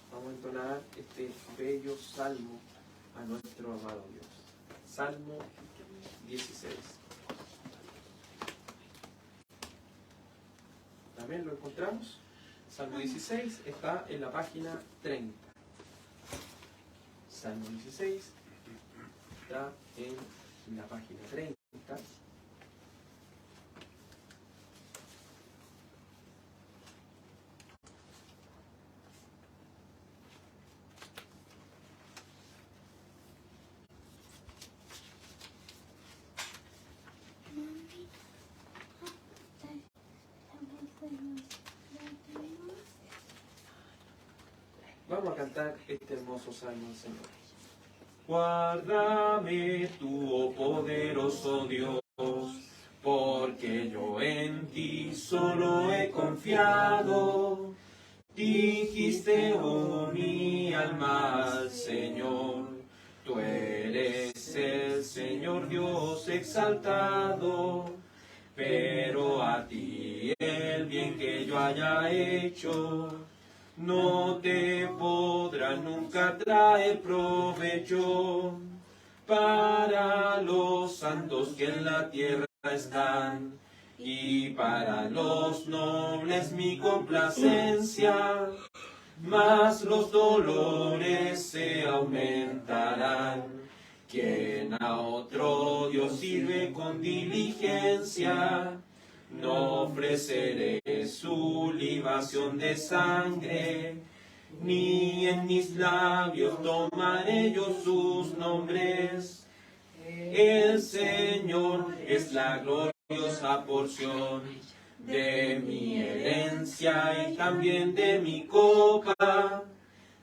Vamos a entonar este bello salmo a nuestro amado Dios. Salmo 16. ¿También lo encontramos? Salmo 16 está en la página 30. Salmo 16 está en la página 30. Vamos a cantar este hermoso salmo al Señor. Guárdame tú, oh poderoso Dios, porque yo en ti solo he confiado. Dijiste, oh mi alma, al Señor, tú eres el Señor Dios exaltado, pero a ti el bien que yo haya hecho no te podrá nunca traer provecho. Para los santos que en la tierra están, y para los nobles mi complacencia, mas los dolores se aumentarán. Quien a otro Dios sirve con diligencia, no ofreceré su libación de sangre, ni en mis labios tomaré yo sus nombres. El Señor es la gloriosa porción de mi herencia y también de mi copa.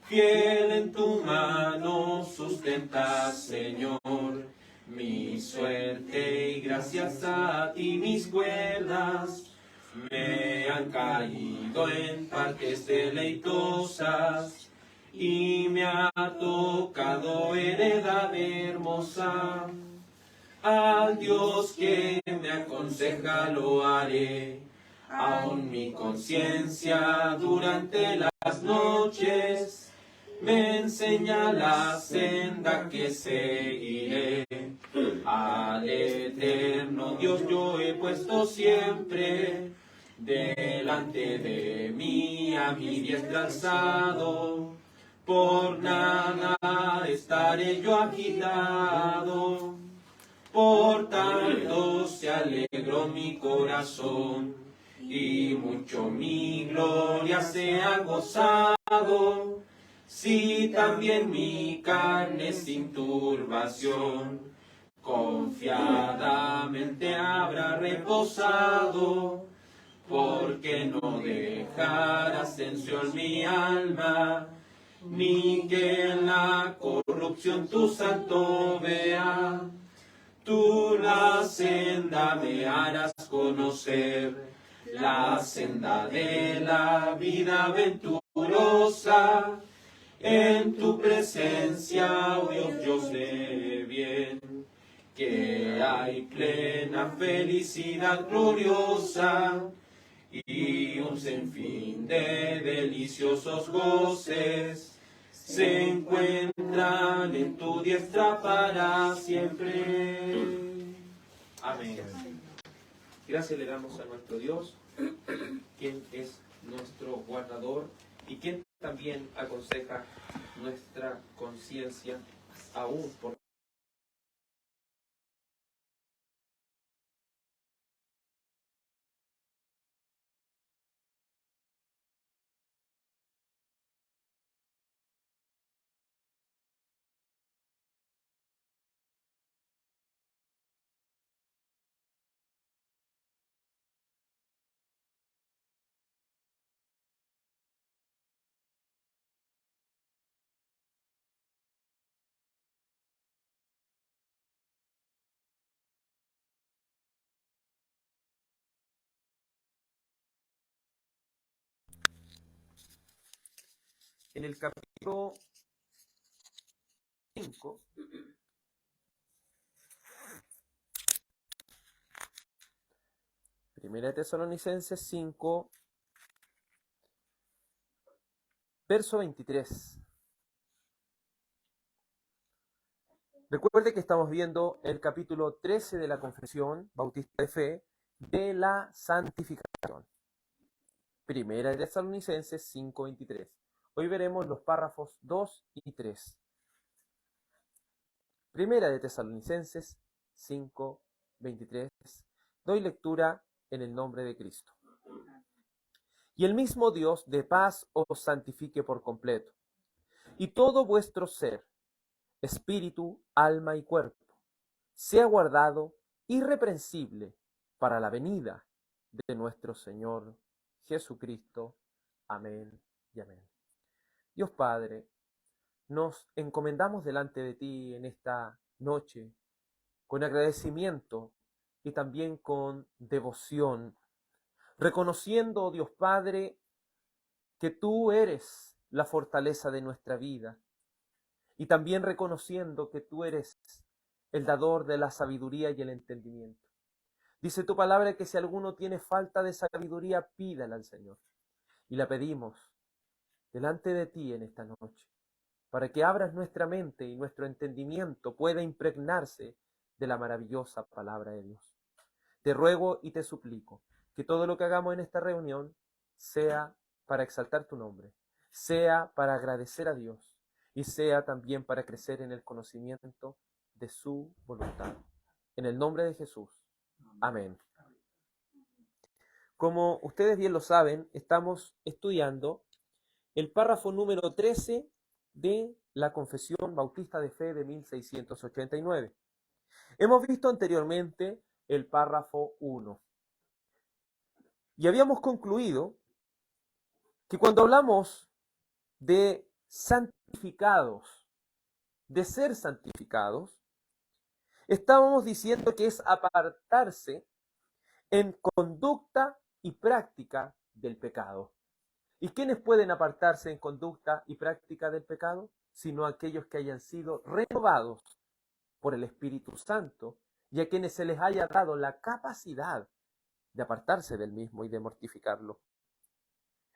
Fiel en tu mano sustentas, Señor, mi suerte, y gracias a ti mis cuerdas me han caído en partes deleitosas, y me ha tocado heredad hermosa. Al Dios que me aconseja lo haré, aun mi conciencia durante las noches me enseña la senda que seguiré. Al eterno Dios yo he puesto siempre delante de mí, a mi diestra alzado. Por nada estaré yo agitado, por tanto se alegró mi corazón, y mucho mi gloria se ha gozado. Si también mi carne sin turbación confiadamente habrá reposado, porque no dejarás en Sion mi alma, ni que en la corrupción tu santo vea. Tú la senda me harás conocer, la senda de la vida venturosa. En tu presencia, oh Dios, yo sé bien que hay plena felicidad gloriosa y un sinfín de deliciosos goces se encuentran en tu diestra para siempre. Amén. Gracias le damos a nuestro Dios, quien es nuestro guardador y quien también aconseja nuestra conciencia aún por en el capítulo 5, Primera de Tesalonicenses 5, verso 23. Recuerde que estamos viendo el capítulo 13 de la Confesión Bautista de Fe de la santificación. Primera de Tesalonicenses 5, 23. Hoy veremos los párrafos 2 y 3. Primera de Tesalonicenses 5, 23. Doy lectura en el nombre de Cristo. Y el mismo Dios de paz os santifique por completo, y todo vuestro ser, espíritu, alma y cuerpo, sea guardado irreprensible para la venida de nuestro Señor Jesucristo. Amén y amén. Dios Padre, nos encomendamos delante de ti en esta noche con agradecimiento y también con devoción, reconociendo, Dios Padre, que tú eres la fortaleza de nuestra vida y también reconociendo que tú eres el dador de la sabiduría y el entendimiento. Dice tu palabra que si alguno tiene falta de sabiduría, pídala al Señor. Y la pedimos delante de ti en esta noche, para que abras nuestra mente y nuestro entendimiento pueda impregnarse de la maravillosa palabra de Dios. Te ruego y te suplico que todo lo que hagamos en esta reunión sea para exaltar tu nombre, sea para agradecer a Dios y sea también para crecer en el conocimiento de su voluntad. En el nombre de Jesús. Amén. Como ustedes bien lo saben, estamos estudiando el párrafo número 13 de la Confesión Bautista de Fe de 1689. Hemos visto anteriormente el párrafo 1. Y habíamos concluido que cuando hablamos de santificados, de ser santificados, estábamos diciendo que es apartarse en conducta y práctica del pecado. ¿Y quiénes pueden apartarse en conducta y práctica del pecado? Sino aquellos que hayan sido renovados por el Espíritu Santo y a quienes se les haya dado la capacidad de apartarse del mismo y de mortificarlo.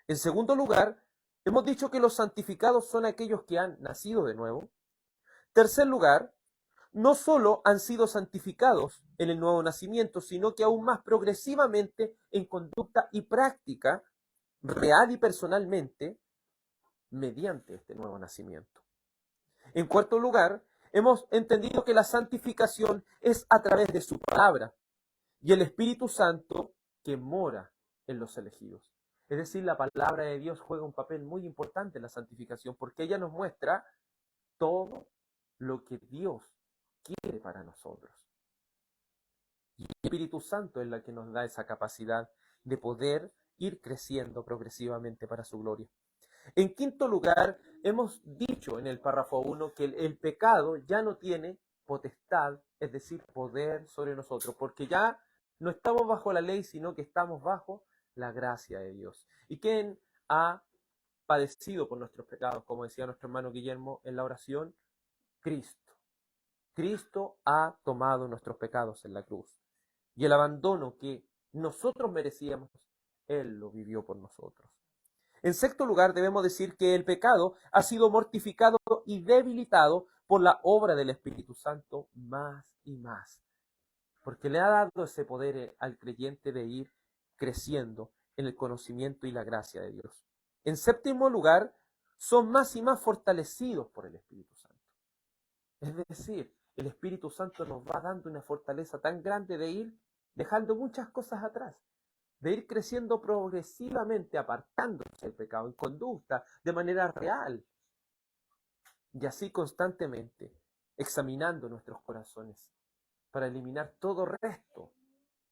En segundo lugar, hemos dicho que los santificados son aquellos que han nacido de nuevo. Tercer lugar, no solo han sido santificados en el nuevo nacimiento, sino que aún más progresivamente en conducta y práctica, real y personalmente, mediante este nuevo nacimiento. En cuarto lugar, hemos entendido que la santificación es a través de su palabra y el Espíritu Santo que mora en los elegidos. Es decir, la palabra de Dios juega un papel muy importante en la santificación porque ella nos muestra todo lo que Dios quiere para nosotros. Y el Espíritu Santo es la que nos da esa capacidad de poder ir creciendo progresivamente para su gloria. En quinto lugar, hemos dicho en el párrafo 1 que el pecado ya no tiene potestad, es decir, poder sobre nosotros, porque ya no estamos bajo la ley, sino que estamos bajo la gracia de Dios. ¿Y quién ha padecido por nuestros pecados? Como decía nuestro hermano Guillermo en la oración, Cristo. Cristo ha tomado nuestros pecados en la cruz. Y el abandono que nosotros merecíamos, Él lo vivió por nosotros. En sexto lugar, debemos decir que el pecado ha sido mortificado y debilitado por la obra del Espíritu Santo más y más, porque le ha dado ese poder al creyente de ir creciendo en el conocimiento y la gracia de Dios. En séptimo lugar, son más y más fortalecidos por el Espíritu Santo. Es decir, el Espíritu Santo nos va dando una fortaleza tan grande de ir dejando muchas cosas atrás, de ir creciendo progresivamente, apartándose del pecado en conducta, de manera real, y así constantemente, examinando nuestros corazones, para eliminar todo resto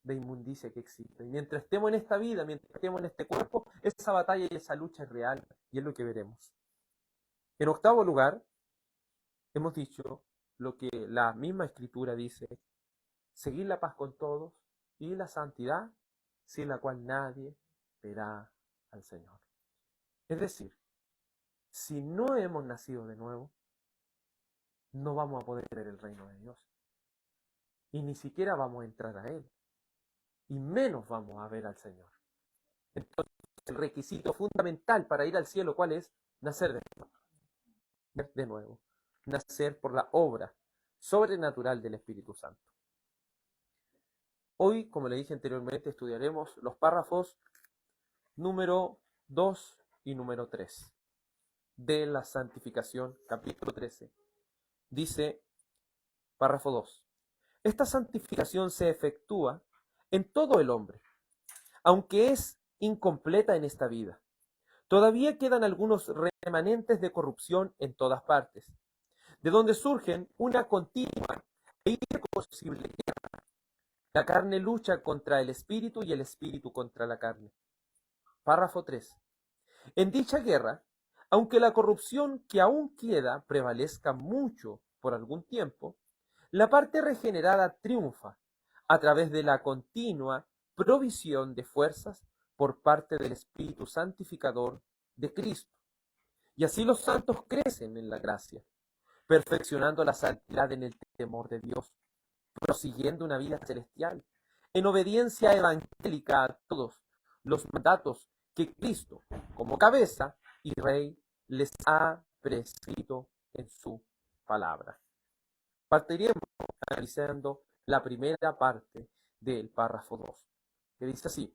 de inmundicia que existe. Y mientras estemos en esta vida, mientras estemos en este cuerpo, esa batalla y esa lucha es real, y es lo que veremos. En octavo lugar, hemos dicho lo que la misma Escritura dice, seguir la paz con todos y la santidad, sin la cual nadie verá al Señor. Es decir, si no hemos nacido de nuevo, no vamos a poder ver el reino de Dios. Y ni siquiera vamos a entrar a Él. y menos vamos a ver al Señor. Entonces, el requisito fundamental para ir al cielo, ¿cuál es? Nacer de nuevo. Nacer por la obra sobrenatural del Espíritu Santo. Hoy, como le dije anteriormente, estudiaremos los párrafos número 2 y número 3 de la santificación, capítulo 13. Dice, párrafo 2. Esta santificación se efectúa en todo el hombre, aunque es incompleta en esta vida. Todavía quedan algunos remanentes de corrupción en todas partes, de donde surgen una continua e irreversible guerra. La carne lucha contra el espíritu y el espíritu contra la carne. Párrafo 3. En dicha guerra, aunque la corrupción que aún queda prevalezca mucho por algún tiempo, la parte regenerada triunfa a través de la continua provisión de fuerzas por parte del Espíritu Santificador de Cristo. Y así los santos crecen en la gracia, perfeccionando la santidad en el temor de Dios, prosiguiendo una vida celestial, en obediencia evangélica a todos los mandatos que Cristo, como cabeza y Rey, les ha prescrito en su palabra. Partiremos analizando la primera parte del párrafo 2, que dice así: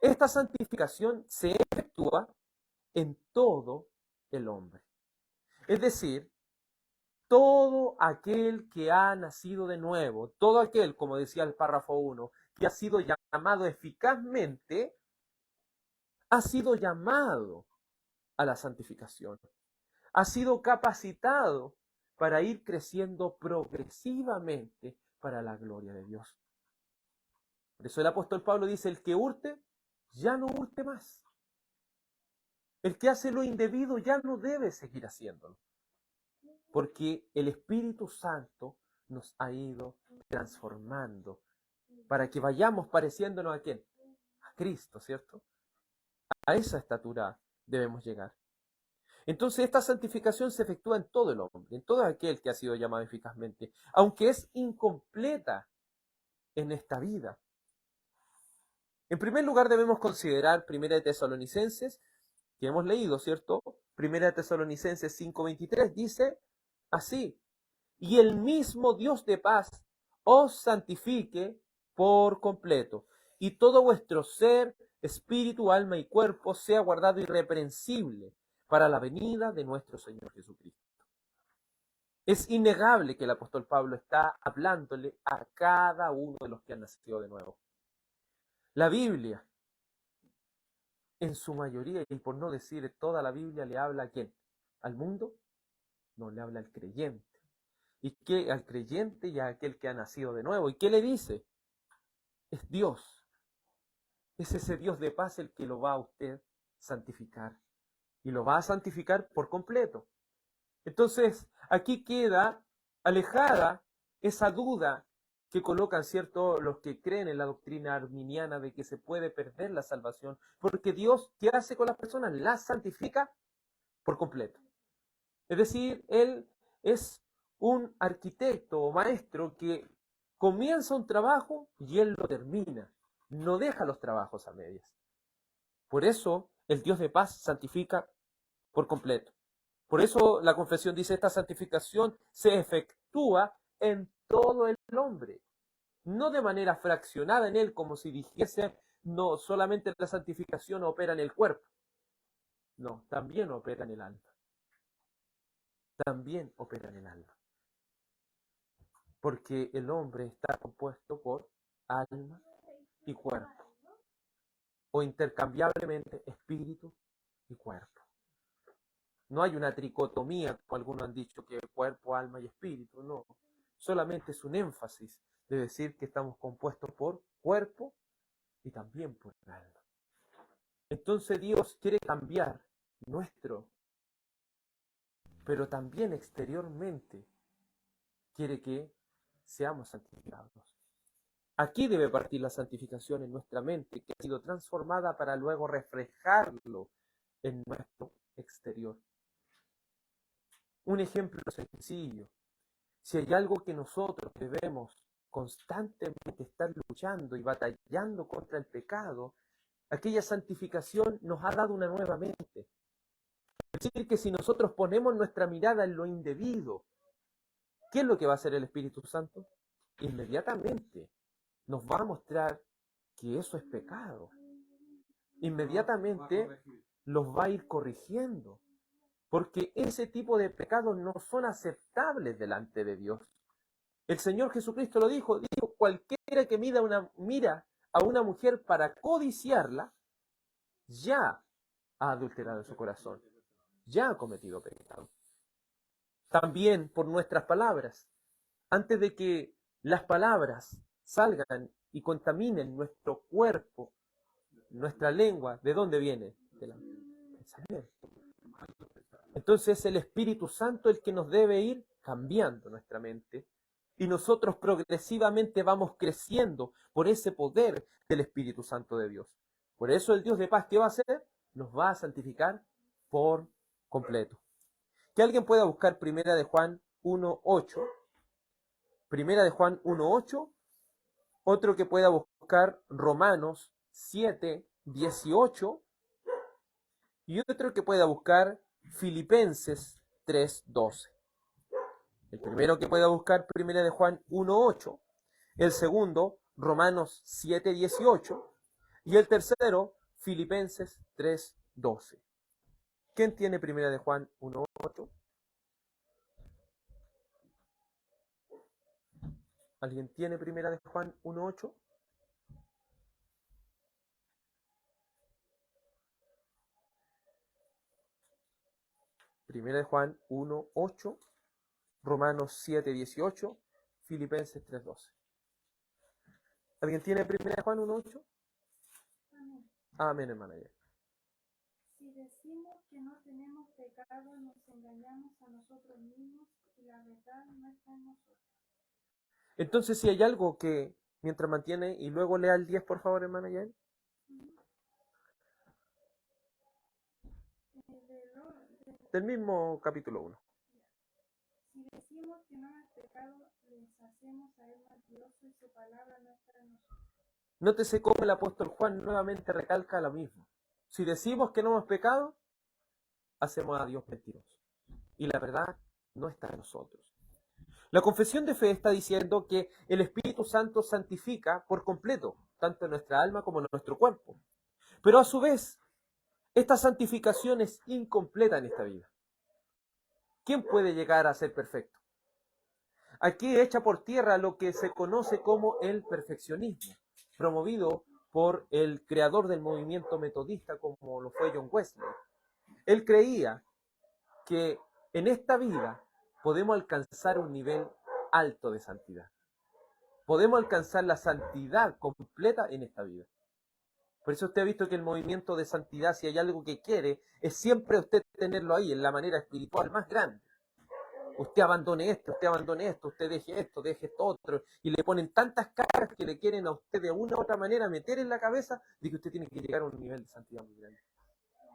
esta santificación se efectúa en todo el hombre. Es decir, todo aquel que ha nacido de nuevo, todo aquel, como decía el párrafo 1, que ha sido llamado eficazmente, ha sido llamado a la santificación. Ha sido capacitado para ir creciendo progresivamente para la gloria de Dios. Por eso el apóstol Pablo dice, el que hurte, ya no hurte más. El que hace lo indebido ya no debe seguir haciéndolo. Porque el Espíritu Santo nos ha ido transformando para que vayamos pareciéndonos ¿a quién? A Cristo, ¿cierto? A esa estatura debemos llegar. Entonces esta santificación se efectúa en todo el hombre, en todo aquel que ha sido llamado eficazmente, aunque es incompleta en esta vida. En primer lugar debemos considerar 1 Tesalonicenses, que hemos leído, ¿cierto? 1 Tesalonicenses 5:23 dice así: y el mismo Dios de paz os santifique por completo, y todo vuestro ser, espíritu, alma y cuerpo sea guardado irreprensible para la venida de nuestro Señor Jesucristo. Es innegable que el apóstol Pablo está hablándole a cada uno de los que han nacido de nuevo. La Biblia, en su mayoría, y por no decir toda la Biblia, le habla ¿a quién? ¿Al mundo? No, le habla al creyente. ¿Y qué? Al creyente y a aquel que ha nacido de nuevo. ¿Y qué le dice? Es Dios. Es ese Dios de paz el que lo va a usted santificar. Y lo va a santificar por completo. Entonces, aquí queda alejada esa duda que colocan, ¿cierto?, los que creen en la doctrina arminiana de que se puede perder la salvación, porque Dios, ¿qué hace con las personas? Las santifica por completo. Es decir, Él es un arquitecto o maestro que comienza un trabajo y Él lo termina. No deja los trabajos a medias. Por eso, el Dios de paz santifica por completo. Por eso la confesión dice, esta santificación se efectúa en todo el hombre, no de manera fraccionada en él, como si dijese, no solamente la santificación opera en el cuerpo, no, también opera en el alma. También opera en el alma. Porque el hombre está compuesto por alma y cuerpo, o intercambiablemente espíritu y cuerpo. No hay una tricotomía, como algunos han dicho, que cuerpo, alma y espíritu, no. Solamente es un énfasis de decir que estamos compuestos por cuerpo y también por alma. Entonces Dios quiere cambiar nuestro, pero también exteriormente quiere que seamos santificados. Aquí debe partir la santificación en nuestra mente, que ha sido transformada para luego reflejarlo en nuestro exterior. Un ejemplo sencillo. Si hay algo que nosotros debemos constantemente estar luchando y batallando contra el pecado, aquella santificación nos ha dado una nueva mente. Es decir, que si nosotros ponemos nuestra mirada en lo indebido, ¿qué es lo que va a hacer el Espíritu Santo? Inmediatamente nos va a mostrar que eso es pecado. Inmediatamente los va a ir corrigiendo, porque ese tipo de pecados no son aceptables delante de Dios. El Señor Jesucristo lo dijo, cualquiera que mira a una mujer para codiciarla, ya ha adulterado en su corazón, ya ha cometido pecado. También por nuestras palabras, antes de que las palabras salgan y contaminen nuestro cuerpo, nuestra lengua, ¿de dónde viene? Del pensamiento. Entonces es el Espíritu Santo el que nos debe ir cambiando nuestra mente, y nosotros progresivamente vamos creciendo por ese poder del Espíritu Santo de Dios. Por eso el Dios de paz, ¿qué va a hacer? Nos va a santificar por completo. Que alguien pueda buscar Primera de Juan 1:8. Primera de Juan 1:8. Otro que pueda buscar Romanos 7:18. Y otro que pueda buscar Filipenses 3:12. El primero que pueda buscar Primera de Juan 1:8. El segundo, Romanos 7:18. Y el tercero, Filipenses 3:12. ¿Quién tiene Primera de Juan 1:8? ¿Alguien tiene Primera de Juan 1:8? Primera de Juan 1:8, Romanos 7:18, Filipenses 3:12. ¿Alguien tiene Primera de Juan 1:8? Amén. Amén, hermana. Si decimos que no tenemos pecado, nos engañamos a nosotros mismos y la verdad no está en nosotros. Entonces, si hay algo que, mientras mantiene, y luego lea el 10, por favor, hermana Yael. Del mismo capítulo 1. Si decimos que no es pecado, les hacemos a él mentiroso y su palabra no está en nosotros. Nótese cómo el apóstol Juan nuevamente recalca lo mismo. Si decimos que no hemos pecado, hacemos a Dios mentiroso. Y la verdad no está en nosotros. La confesión de fe está diciendo que el Espíritu Santo santifica por completo, tanto en nuestra alma como en nuestro cuerpo. Pero a su vez, esta santificación es incompleta en esta vida. ¿Quién puede llegar a ser perfecto? Aquí echa por tierra lo que se conoce como el perfeccionismo, promovido por el creador del movimiento metodista como lo fue John Wesley. Él creía que en esta vida podemos alcanzar un nivel alto de santidad. Podemos alcanzar la santidad completa en esta vida. Por eso usted ha visto que el movimiento de santidad, si hay algo que quiere, es siempre usted tenerlo ahí, en la manera espiritual más grande. Usted abandone esto, usted deje esto otro, y le ponen tantas caras que le quieren a usted de una u otra manera meter en la cabeza de que usted tiene que llegar a un nivel de santidad muy grande.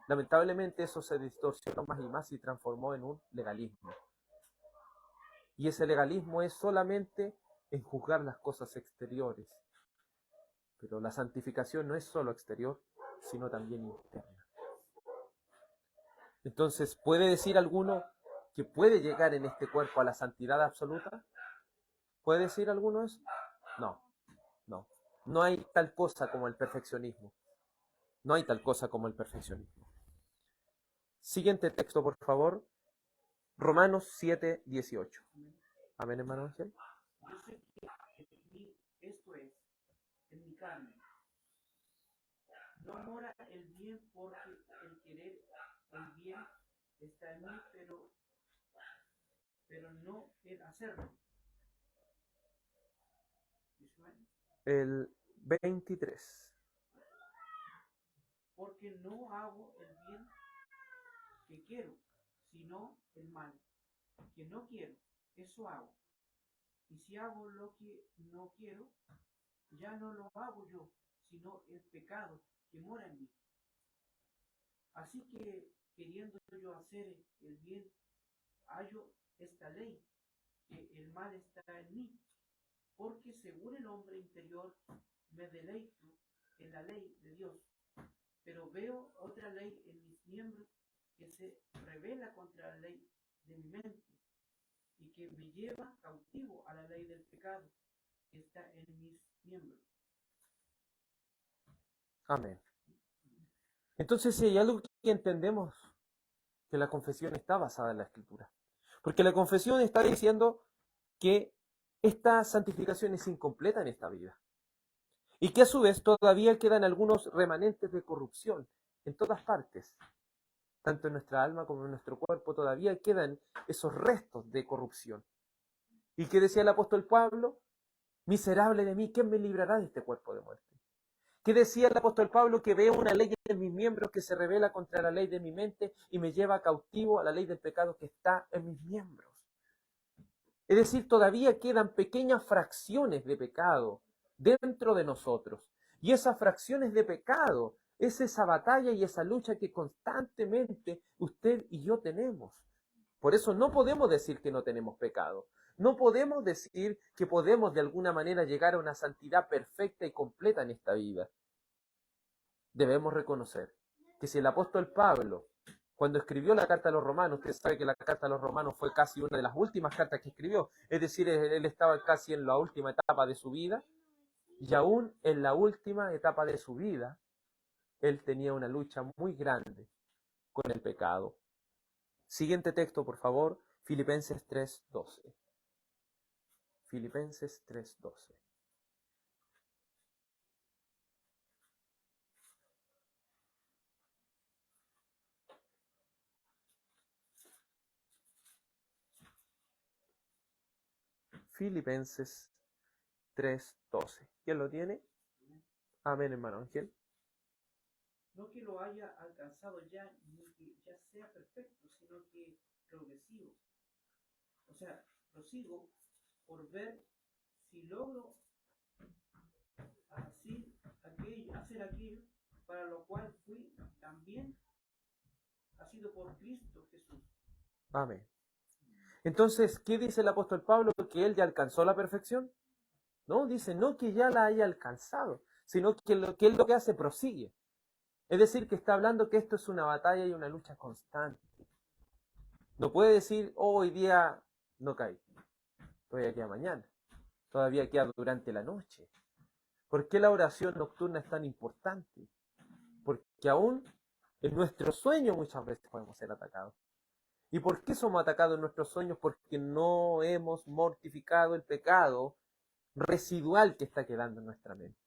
Lamentablemente eso se distorsionó más y más y transformó en un legalismo. Y ese legalismo es solamente en juzgar las cosas exteriores. Pero la santificación no es solo exterior, sino también interna. Entonces, ¿puede decir alguno que puede llegar en este cuerpo a la santidad absoluta? ¿Puede decir alguno eso? No, no. No hay tal cosa como el perfeccionismo. No hay tal cosa como el perfeccionismo. Siguiente texto, por favor. Romanos 7:18. Amén, hermano Ángel. Yo sé que esto es, en mi carne, no mora el bien porque el querer el bien está en mí, pero no el hacerlo. El 23. Porque no hago el bien que quiero, sino el mal que no quiero, eso hago. Y si hago lo que no quiero, ya no lo hago yo, sino el pecado que mora en mí. Así que, queriendo yo hacer el bien, hallo esta ley, que el mal está en mí, porque según el hombre interior me deleito en la ley de Dios, pero veo otra ley en mis miembros que se revela contra la ley de mi mente y que me lleva cautivo a la ley del pecado que está en mis miembros. Amén. Entonces, si hay algo que entendemos, que la confesión está basada en la Escritura. Porque la confesión está diciendo que esta santificación es incompleta en esta vida. Y que a su vez todavía quedan algunos remanentes de corrupción en todas partes. Tanto en nuestra alma como en nuestro cuerpo todavía quedan esos restos de corrupción. ¿Y qué decía el apóstol Pablo? Miserable de mí, ¿quién me librará de este cuerpo de muerte? ¿Qué decía el apóstol Pablo? Que veo una ley en mis miembros que se revela contra la ley de mi mente y me lleva cautivo a la ley del pecado que está en mis miembros. Es decir, todavía quedan pequeñas fracciones de pecado dentro de nosotros. Y esas fracciones de pecado es esa batalla y esa lucha que constantemente usted y yo tenemos. Por eso no podemos decir que no tenemos pecado. No podemos decir que podemos de alguna manera llegar a una santidad perfecta y completa en esta vida. Debemos reconocer que si el apóstol Pablo, cuando escribió la carta a los romanos, usted sabe que la carta a los romanos fue casi una de las últimas cartas que escribió, es decir, él estaba casi en la última etapa de su vida, y aún en la última etapa de su vida, él tenía una lucha muy grande con el pecado. Siguiente texto, por favor, Filipenses 3:12. Filipenses 3:12. Filipenses 3:12. ¿Quién lo tiene? Amén, hermano Ángel. No que lo haya alcanzado ya, ni que ya sea perfecto, sino que progresivo. O sea, prosigo por ver si logro hacer aquello para lo cual fui también nacido por Cristo Jesús. Amén. Entonces, ¿qué dice el apóstol Pablo? ¿Que él ya alcanzó la perfección? No, dice, no que ya la haya alcanzado, sino que él lo que hace prosigue. Es decir, que está hablando que esto es una batalla y una lucha constante. No puede decir, oh, hoy día no caí, todavía queda mañana, todavía queda durante la noche. ¿Por qué la oración nocturna es tan importante? Porque aún en nuestros sueños muchas veces podemos ser atacados. ¿Y por qué somos atacados en nuestros sueños? Porque no hemos mortificado el pecado residual que está quedando en nuestra mente.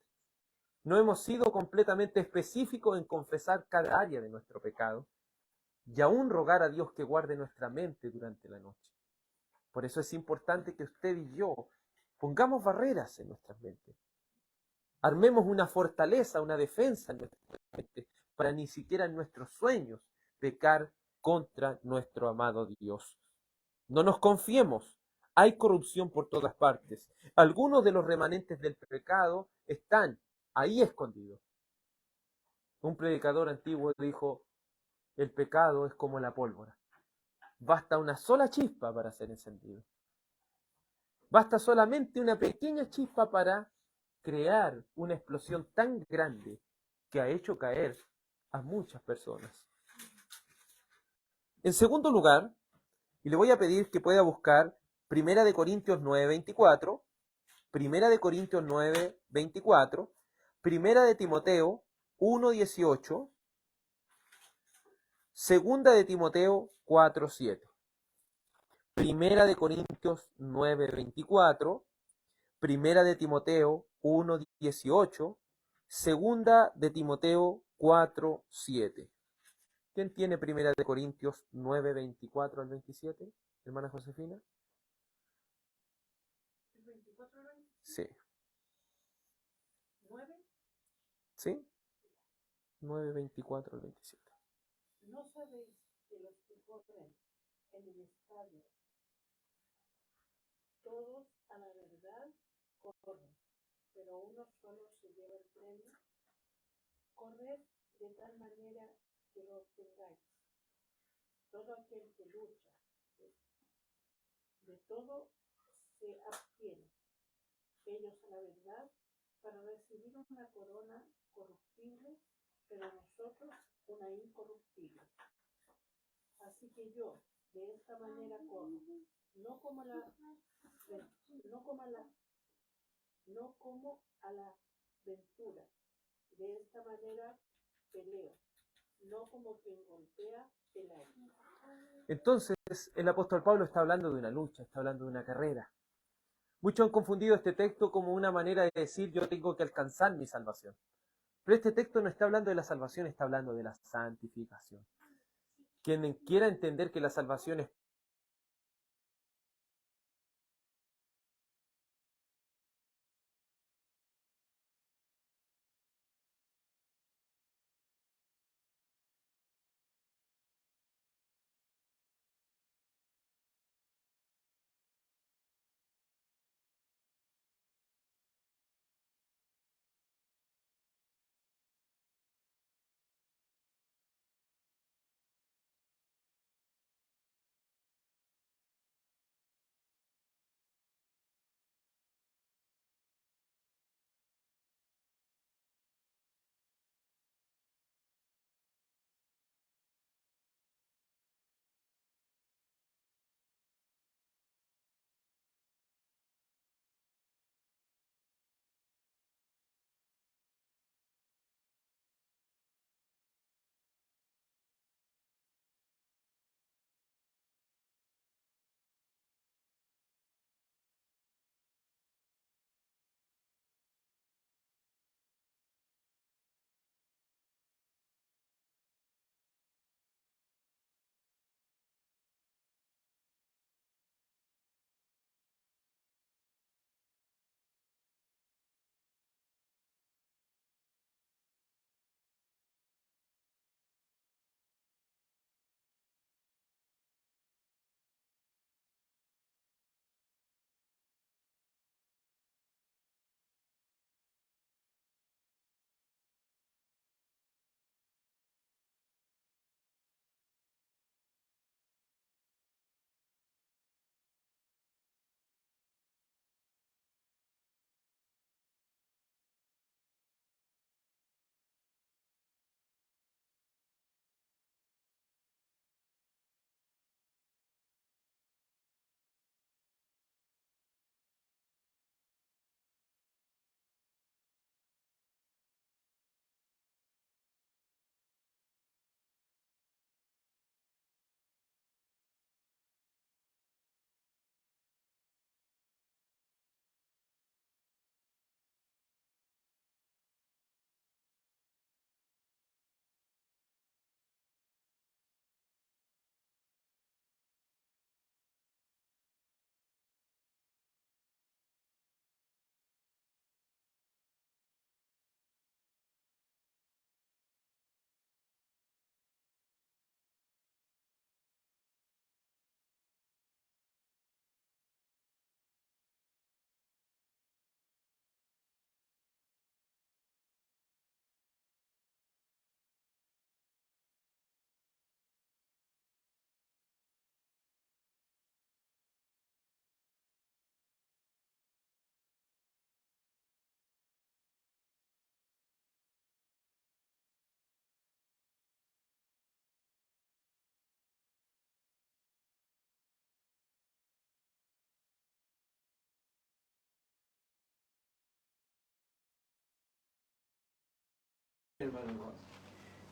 No hemos sido completamente específicos en confesar cada área de nuestro pecado y aún rogar a Dios que guarde nuestra mente durante la noche. Por eso es importante que usted y yo pongamos barreras en nuestras mentes. Armemos una fortaleza, una defensa en nuestra mente para ni siquiera en nuestros sueños pecar contra nuestro amado Dios. No nos confiemos. Hay corrupción por todas partes. Algunos de los remanentes del pecado están ahí escondidos. Un predicador antiguo dijo, el pecado es como la pólvora. Basta una sola chispa para ser encendido. Basta solamente una pequeña chispa para crear una explosión tan grande que ha hecho caer a muchas personas. En segundo lugar, y le voy a pedir que pueda buscar 1 Corintios 9:24, 1 Corintios 9:24, 1 Timoteo 1:18, 2 Timoteo 4:7. 1 Corintios 9:24, 1 Timoteo 1:18, 2 Timoteo 4:7. ¿Quién tiene 1 Corintios 9:24 al 27? Hermana Josefina. ¿El 24 al 27? Sí. ¿9? ¿Sí? 9:24 al 27. ¿No sabéis que los que corren en el estadio, todos a la verdad corren, pero uno solo se lleva el premio? Corred de tal manera que lo obtengáis. Todo aquel que lucha, de todo se abstiene. ellos a la verdad, para recibir una corona corruptible, pero nosotros una incorruptible. Así que yo, de esta manera corro, no como a la ventura, de esta manera peleo, no como quien golpea el aire. Entonces, el apóstol Pablo está hablando de una lucha, está hablando de una carrera. Muchos han confundido este texto como una manera de decir yo tengo que alcanzar mi salvación. Pero este texto no está hablando de la salvación, está hablando de la santificación. Quien quiera entender que la salvación es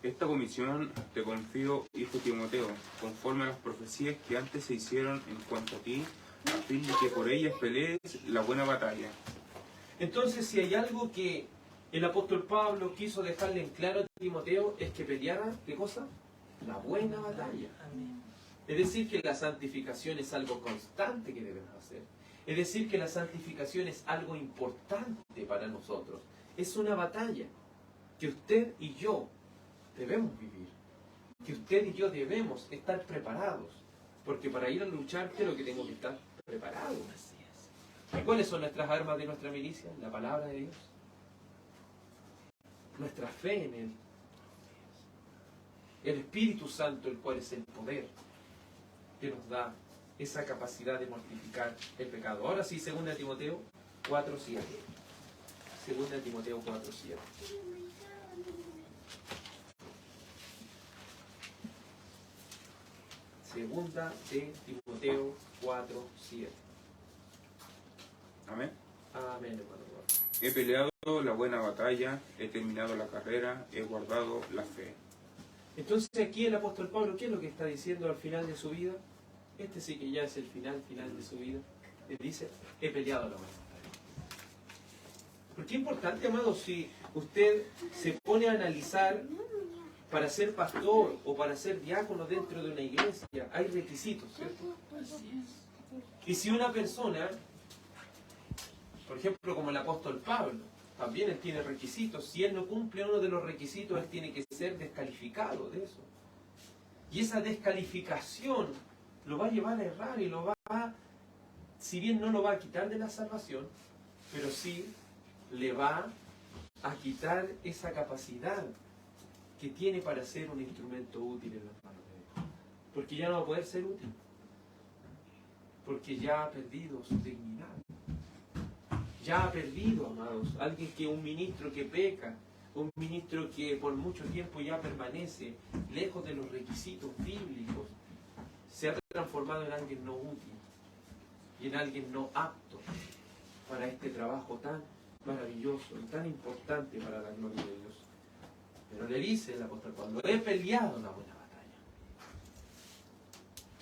Esta comisión te confío, hijo Timoteo, conforme a las profecías que antes se hicieron en cuanto a ti, a fin de que por ellas pelees la buena batalla. Entonces, si hay algo que el apóstol Pablo quiso dejarle en claro a Timoteo, es que peleara, ¿qué cosa? La buena batalla. Es decir, que la santificación es algo constante que debemos hacer. Es decir, que la santificación es algo importante para nosotros. Es una batalla que usted y yo debemos vivir. Que usted y yo debemos estar preparados. Porque para ir a luchar, creo que tengo que estar preparado. ¿Y cuáles son nuestras armas de nuestra milicia? La palabra de Dios. Nuestra fe en Él. El Espíritu Santo, el cual es el poder que nos da esa capacidad de mortificar el pecado. Ahora sí, 2 Timoteo, 4:7. Segunda de Timoteo 4:7. Segunda de Timoteo 4:7. Amén. Amén, hermano. He peleado la buena batalla, he terminado la carrera, he guardado la fe. Entonces aquí el apóstol Pablo, ¿qué es lo que está diciendo al final de su vida? Este sí que ya es el final de su vida. Él dice, he peleado la buena batalla. Porque es importante, amado, si usted se pone a analizar para ser pastor o para ser diácono dentro de una iglesia, hay requisitos, ¿cierto? Y si una persona, por ejemplo, como el apóstol Pablo, también él tiene requisitos. Si él no cumple uno de los requisitos, él tiene que ser descalificado de eso. Y esa descalificación lo va a llevar a errar y lo va a, si bien no lo va a quitar de la salvación, pero sí le va a quitar esa capacidad que tiene para ser un instrumento útil en las manos de Dios. Porque ya no va a poder ser útil. Porque ya ha perdido su dignidad. Ya ha perdido, amados, alguien que un ministro que peca, un ministro que por mucho tiempo ya permanece lejos de los requisitos bíblicos, se ha transformado en alguien no útil y en alguien no apto para este trabajo tan maravilloso y tan importante para la gloria de Dios. Pero le dice el apóstol Pablo, he peleado una buena batalla.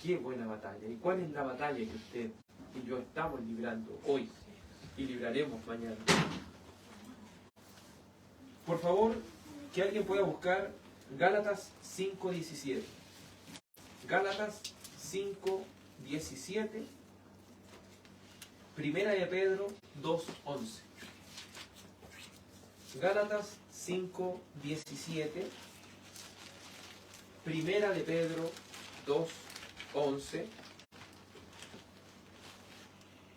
¿Qué buena batalla? ¿Y cuál es la batalla que usted y yo estamos librando hoy? Y libraremos mañana. Por favor, que alguien pueda buscar Gálatas 5:17. Gálatas 5:17. Primera de Pedro 2:11. Gálatas 5:17. Primera de Pedro 2:11.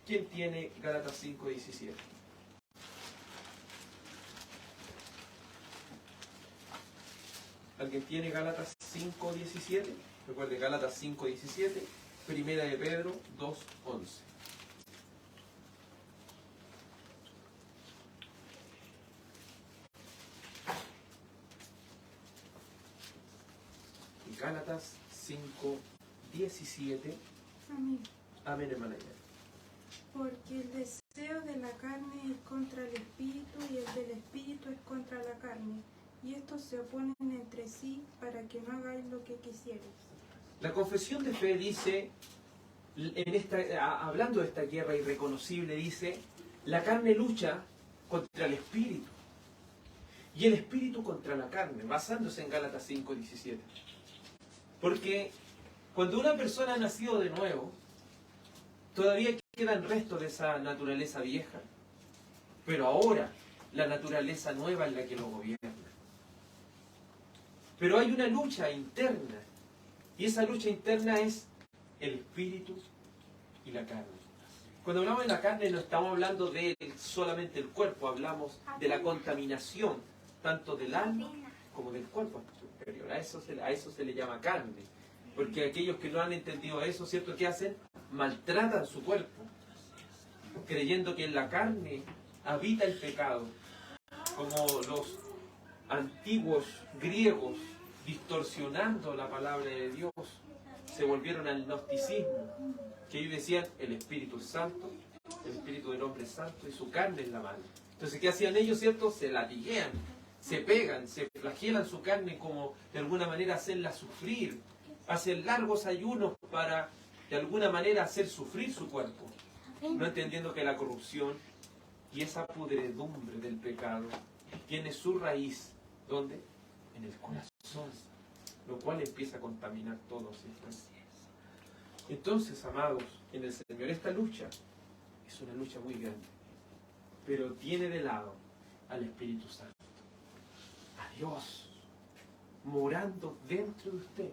¿Quién tiene Gálatas 5:17? ¿Alguien tiene Gálatas 5:17? Recuerde, Gálatas 5:17, Primera de Pedro 2:11. Gálatas 5:17. Amén. Amén, hermana. Porque el deseo de la carne es contra el espíritu y el del espíritu es contra la carne. Y estos se oponen entre sí para que no hagáis lo que quisierais. La confesión de fe dice, hablando de esta guerra irreconocible, dice, la carne lucha contra el espíritu y el espíritu contra la carne, basándose en Gálatas 5:17. Porque cuando una persona ha nacido de nuevo, todavía quedan restos de esa naturaleza vieja, pero ahora la naturaleza nueva es la que lo gobierna. Pero hay una lucha interna, y esa lucha interna es el espíritu y la carne. Cuando hablamos de la carne no estamos hablando de solamente el cuerpo, hablamos de la contaminación, tanto del alma como del cuerpo superior. A eso se le llama carne. Porque aquellos que no han entendido eso, ¿cierto? ¿Qué hacen? Maltratan su cuerpo, creyendo que en la carne habita el pecado, como los antiguos griegos, distorsionando la palabra de Dios, se volvieron al gnosticismo, que ellos decían el Espíritu Santo, el Espíritu del hombre es santo y su carne es la mala. Entonces, ¿qué hacían ellos, cierto? Se latiguean, se pegan, se flagelan su carne como de alguna manera hacerla sufrir, hacen largos ayunos para de alguna manera hacer sufrir su cuerpo, no entendiendo que la corrupción y esa pudredumbre del pecado tiene su raíz, ¿dónde? En el corazón, lo cual empieza a contaminar todo, ¿cierto? Entonces, amados, en el Señor esta lucha es una lucha muy grande, pero tiene de lado al Espíritu Santo, a Dios, morando dentro de usted,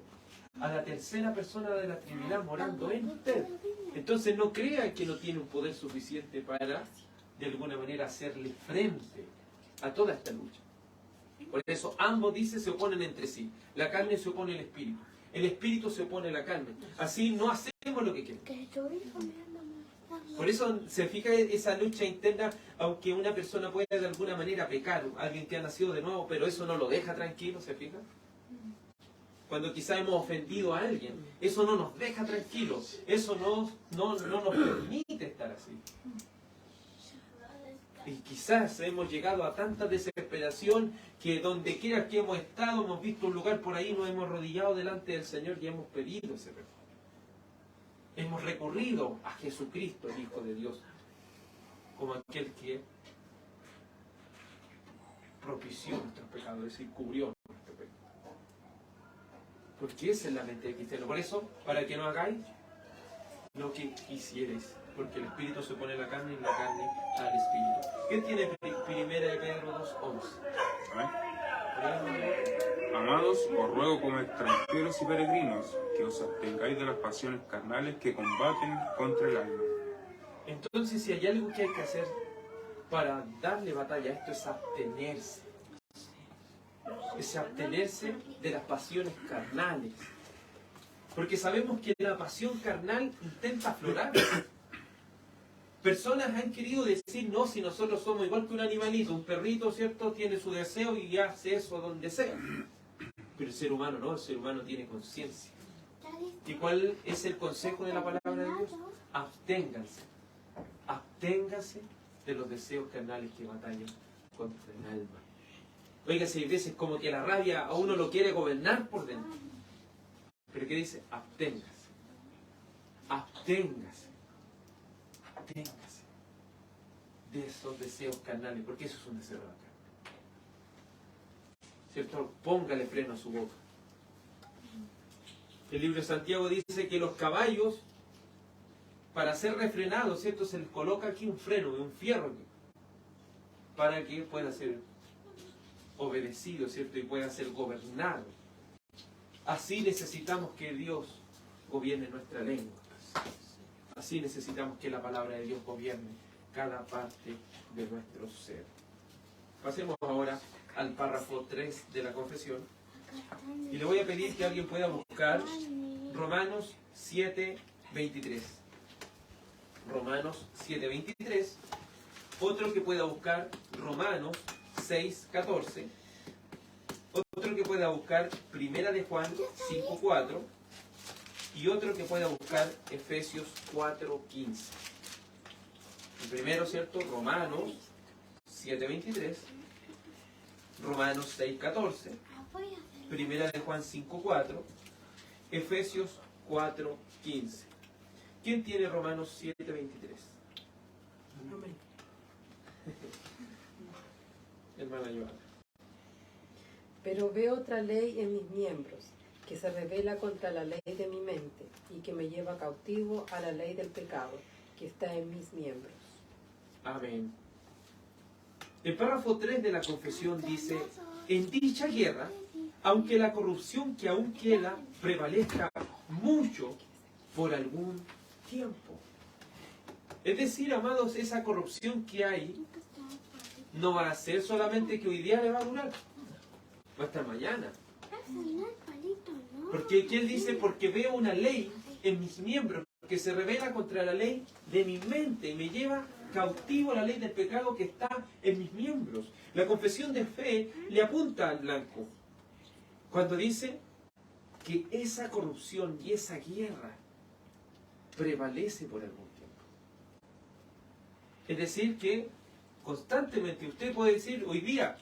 a la tercera persona de la Trinidad morando en usted. Entonces no crea que no tiene un poder suficiente para, de alguna manera, hacerle frente a toda esta lucha. Por eso ambos, dice, se oponen entre sí. La carne se opone al espíritu. El espíritu se opone a la carne. Así no hacemos lo que queremos. Por eso se fija esa lucha interna, aunque una persona pueda de alguna manera pecar, alguien que ha nacido de nuevo, pero eso no lo deja tranquilo, ¿se fija? Cuando quizá hemos ofendido a alguien, eso no nos deja tranquilos, eso no nos permite estar así. Y quizás hemos llegado a tanta desesperación que donde quiera que hemos estado, hemos visto un lugar por ahí, nos hemos arrodillado delante del Señor y hemos pedido ese perdón. Hemos recurrido a Jesucristo, el Hijo de Dios, como aquel que propició nuestros pecados, es decir, cubrió nuestro pecado. Porque esa es la mente del cristiano. Por eso, para que no hagáis lo que quisierais, porque el Espíritu se opone a la carne y la carne al Espíritu. ¿Qué tiene Primera de Pedro 2:11? Amados, os ruego como extranjeros y peregrinos que os abstengáis de las pasiones carnales que combaten contra el alma. Entonces, si hay algo que hay que hacer para darle batalla a esto, es abstenerse. Es abstenerse de las pasiones carnales. Porque sabemos que la pasión carnal intenta aflorar. Personas han querido decir, no, si nosotros somos igual que un animalito, un perrito, ¿cierto? Tiene su deseo y hace eso donde sea. Pero el ser humano no, el ser humano tiene conciencia. ¿Y cuál es el consejo de la palabra de Dios? Absténganse. Absténganse de los deseos carnales que batallan contra el alma. Oiga, si hay veces como que la rabia a uno lo quiere gobernar por dentro. Pero ¿qué dice? Absténgase. Absténgase. Absténgase de esos deseos carnales, porque eso es un deseo de la carne. ¿Cierto? Póngale freno a su boca. El libro de Santiago dice que los caballos, para ser refrenados, ¿cierto? Se les coloca aquí un freno, un fierro aquí, para que pueda ser obedecido, ¿cierto? Y pueda ser gobernado. Así necesitamos que Dios gobierne nuestra lengua. Así necesitamos que la palabra de Dios gobierne cada parte de nuestro ser. Pasemos ahora al párrafo 3 de la confesión. Y le voy a pedir que alguien pueda buscar Romanos 7:23. Romanos 7:23. Otro que pueda buscar Romanos 6:14. Otro que pueda buscar Primera de Juan 5:4. Y otro que pueda buscar Efesios 4:15. El primero, ¿cierto? Romanos 7:23. Romanos 6:14. Primera de Juan 5:4. Efesios 4:15. ¿Quién tiene Romanos 7:23? Hermana Joana. Pero veo otra ley en mis miembros, que se revela contra la ley de mi mente y que me lleva cautivo a la ley del pecado, que está en mis miembros. Amén. El párrafo 3 de la confesión dice: en dicha guerra, aunque la corrupción que aún queda prevalezca mucho por algún tiempo. Es decir, amados, esa corrupción que hay no va a ser solamente que hoy día le va a durar, va a estar mañana. Porque aquí él dice: porque veo una ley en mis miembros que se revela contra la ley de mi mente y me lleva cautivo a la ley del pecado que está en mis miembros. La confesión de fe le apunta al blanco cuando dice que esa corrupción y esa guerra prevalece por algún tiempo. Es decir, que constantemente usted puede decir: hoy día,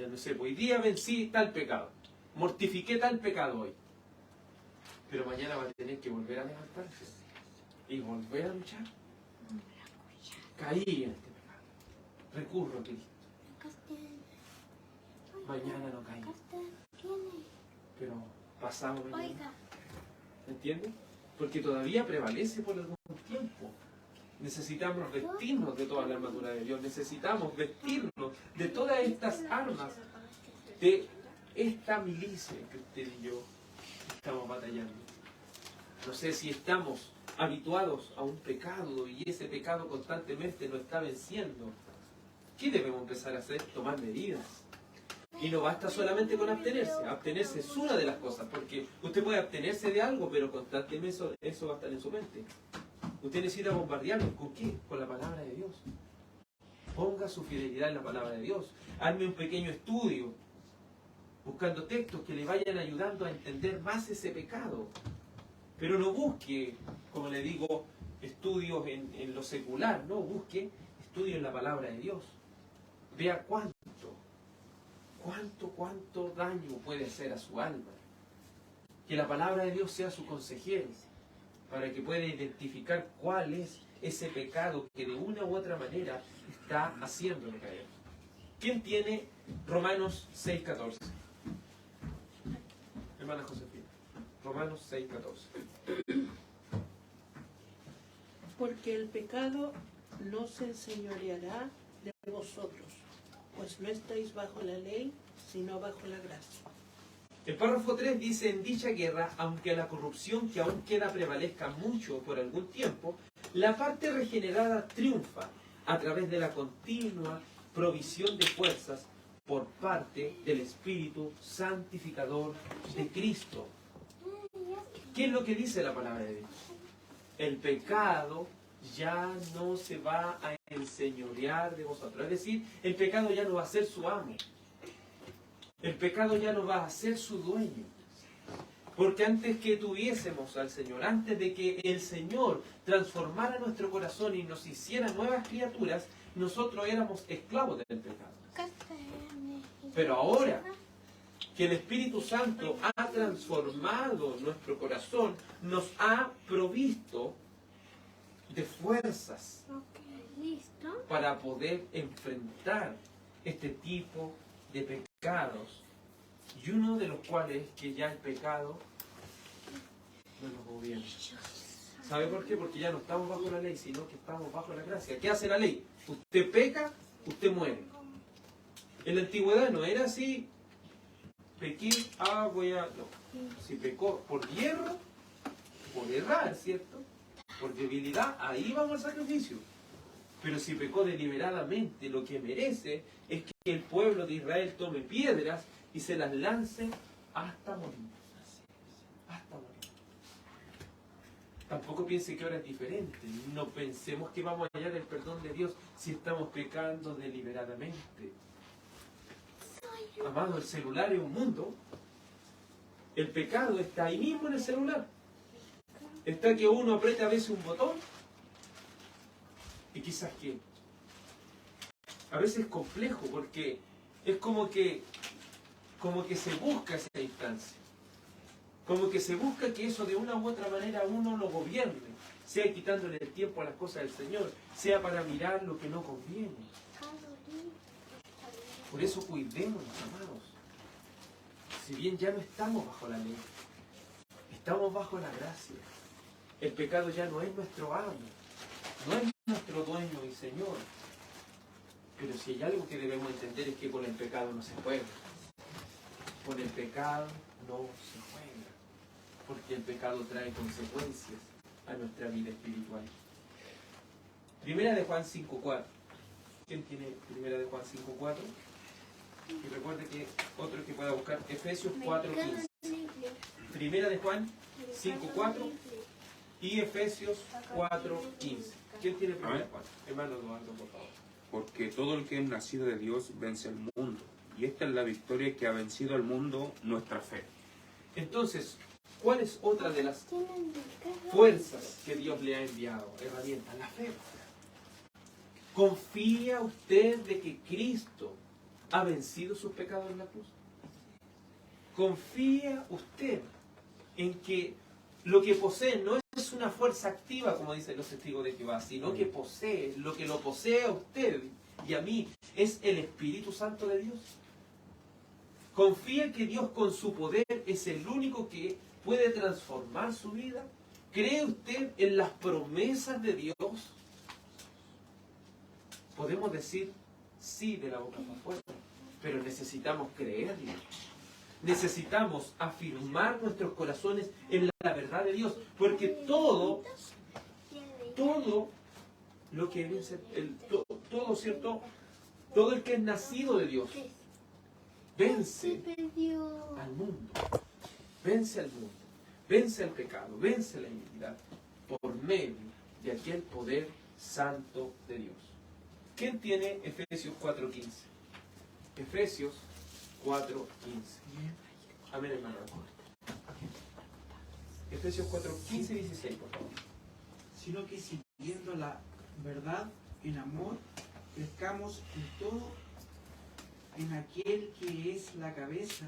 no sé, hoy día vencí tal pecado, mortifiqué tal pecado hoy. Pero mañana va a tener que volver a levantarse y volver a luchar. Caí en este pecado, recurro a Cristo. Mañana no caí, pero pasado mañana. ¿Entienden? Porque todavía prevalece por algún tiempo. Necesitamos vestirnos de toda la armadura de Dios. Necesitamos vestirnos de todas estas armas, de esta milicia que usted y yo estamos batallando. No sé si estamos habituados a un pecado y ese pecado constantemente nos está venciendo. ¿Qué debemos empezar a hacer? Tomar medidas. Y no basta solamente con abstenerse. Abstenerse es una de las cosas, porque usted puede abstenerse de algo, pero constantemente eso va a estar en su mente. Usted necesita bombardearlo. ¿Con qué? Con la palabra de Dios. Ponga su fidelidad en la palabra de Dios. Hazme un pequeño estudio, buscando textos que le vayan ayudando a entender más ese pecado. Pero no busque, como le digo, estudios en lo secular. No, busque estudios en la palabra de Dios. Vea cuánto daño puede hacer a su alma. Que la palabra de Dios sea su consejero, para que pueda identificar cuál es ese pecado que de una u otra manera está haciéndole caer. ¿Quién tiene Romanos 6:14? Hermana Josefina. Romanos 6:14. Porque el pecado no se enseñoreará de vosotros, pues no estáis bajo la ley, sino bajo la gracia. El párrafo 3 dice: en dicha guerra, aunque la corrupción que aún queda prevalezca mucho por algún tiempo, la parte regenerada triunfa a través de la continua provisión de fuerzas por parte del Espíritu santificador de Cristo. ¿Qué es lo que dice la palabra de Dios? El pecado ya no se va a enseñorear de vosotros. Es decir, el pecado ya no va a ser su amo. El pecado ya no va a ser su dueño. Porque antes que tuviésemos al Señor, antes de que el Señor transformara nuestro corazón y nos hiciera nuevas criaturas, nosotros éramos esclavos del pecado. Pero ahora que el Espíritu Santo ha transformado nuestro corazón, nos ha provisto de fuerzas para poder enfrentar este tipo de pecados, y uno de los cuales es que ya el pecado no nos gobierna. ¿Sabe por qué? Porque ya no estamos bajo la ley, sino que estamos bajo la gracia. ¿Qué hace la ley? Usted peca, usted muere. En la antigüedad no era así. Pequé, voy a... No. Si pecó por hierro, por errar, ¿cierto? Por debilidad, ahí vamos al sacrificio. Pero si pecó deliberadamente, lo que merece es que el pueblo de Israel tome piedras y se las lance hasta morir. Hasta morir. Tampoco piense que ahora es diferente. No pensemos que vamos a hallar el perdón de Dios si estamos pecando deliberadamente. Amado, el celular es un mundo. El pecado está ahí mismo en el celular. Está que uno aprieta a veces un botón y quizás que a veces es complejo porque es como que se busca esa instancia. Como que se busca que eso de una u otra manera uno lo gobierne, sea quitándole el tiempo a las cosas del Señor, sea para mirar lo que no conviene. Por eso cuidémonos, amados. Si bien ya no estamos bajo la ley, estamos bajo la gracia. El pecado ya no es nuestro amo, no es nuestro dueño y Señor. Pero si hay algo que debemos entender es que con el pecado no se juega. Con el pecado no se juega. Porque el pecado trae consecuencias a nuestra vida espiritual. Primera de Juan 5:4. ¿Quién tiene Primera de Juan 5:4? Y recuerde que otro que pueda buscar, Efesios 4:15. Primera de Juan 5:4 y Efesios 4:15. ¿Quién tiene Primera de Juan? Hermano Eduardo, por favor. Porque todo el que es nacido de Dios vence al mundo. Y esta es la victoria que ha vencido al mundo, nuestra fe. Entonces, ¿cuál es otra de las fuerzas que Dios le ha enviado? Herramientas, la fe. ¿Confía usted de que Cristo ha vencido sus pecados en la cruz? ¿Confía usted en que lo que posee no es una fuerza activa, como dicen los testigos de Jehová, sino que posee, lo que lo posee a usted y a mí, es el Espíritu Santo de Dios? ¿Confía que Dios con su poder es el único que puede transformar su vida? ¿Cree usted en las promesas de Dios? Podemos decir sí de la boca para afuera, pero necesitamos creerlo. Necesitamos afirmar nuestros corazones en la verdad de Dios, porque todo lo que vence, todo, ¿cierto? Todo el que es nacido de Dios vence al mundo, vence al mundo, vence al pecado, vence la iniquidad por medio de aquel poder santo de Dios. ¿Quién tiene Efesios 4:15? Efesios 4:15. Amén, hermano. Efesios 4:15 y 16, por favor. Sino que siguiendo la verdad en amor, crezcamos en todo en aquel que es la cabeza,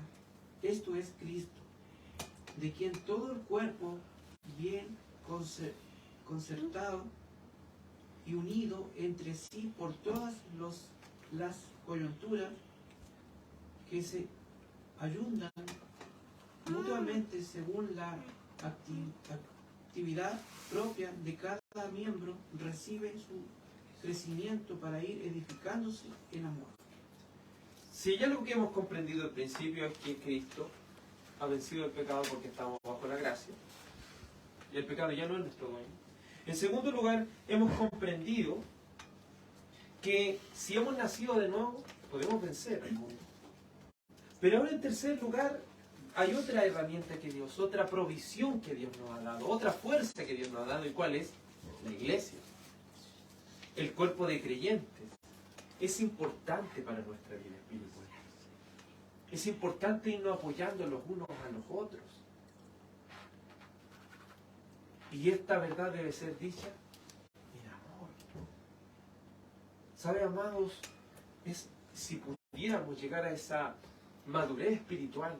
esto es Cristo, de quien todo el cuerpo, bien concertado y unido entre sí por todas las coyunturas que se ayudan mutuamente según la actividad propia de cada miembro, recibe su crecimiento para ir edificándose en amor. Si ya lo que hemos comprendido al principio es que Cristo ha vencido el pecado porque estamos bajo la gracia, y el pecado ya no es nuestro dueño. En segundo lugar, hemos comprendido que si hemos nacido de nuevo, podemos vencer al mundo. Pero ahora en tercer lugar, hay otra herramienta que Dios, otra provisión que Dios nos ha dado, otra fuerza que Dios nos ha dado. ¿Y cuál es? La iglesia. El cuerpo de creyentes. Es importante para nuestra vida espiritual. Es importante irnos apoyando los unos a los otros. Y esta verdad debe ser dicha en amor. ¿Sabe, amados? Si pudiéramos llegar a esa madurez espiritual,